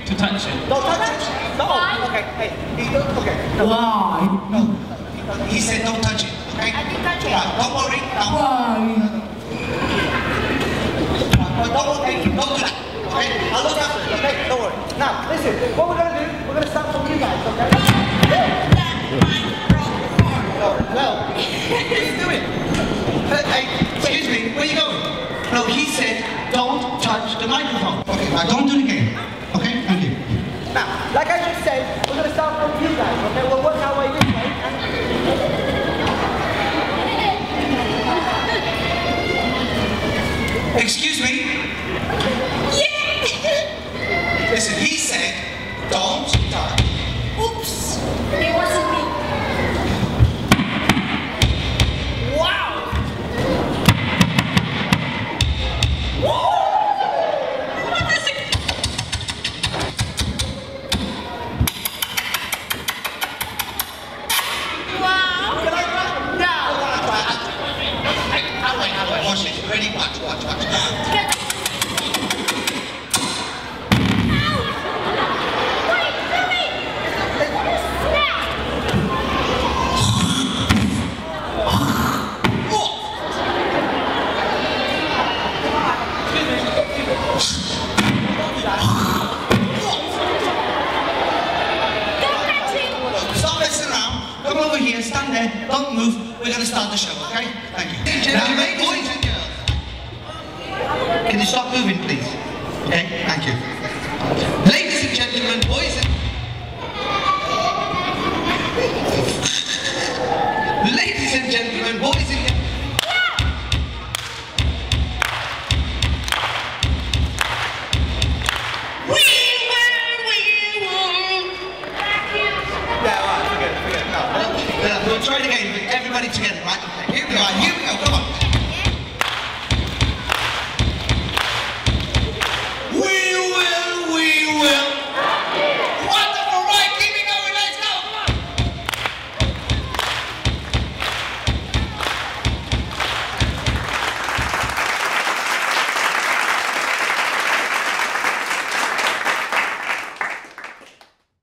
to touch it. Don't touch it. No. Okay. Hey. Okay. No. Why? No. He said don't touch it. Okay. I didn't touch it. Right, don't worry. No. Why? Don't do that. Okay. I'll look after it. Okay. Don't worry. Now, listen. What we're gonna do? We're gonna start from you guys. Okay. No. What are you doing? Hey, excuse me. Where are you going? No, he said don't touch the microphone. Okay. Now don't do it again. Okay. Thank you. Now, like I just said, we're gonna start from you guys. Okay. We'll work our way this way. Excuse me? Yeah! Listen, he said, don't touch. Oops! It wasn't me. Wow! Woo! What is it? Wow! Can I try? No! I'll wait. Watch it. Ready? Watch. Stand there, don't move, we're going to start the show, okay? Thank you. Now, boys and girls, can you stop moving, please? Okay, thank you. Ladies and gentlemen, boys and... Ladies and gentlemen, boys and girls... We'll try it again, everybody together.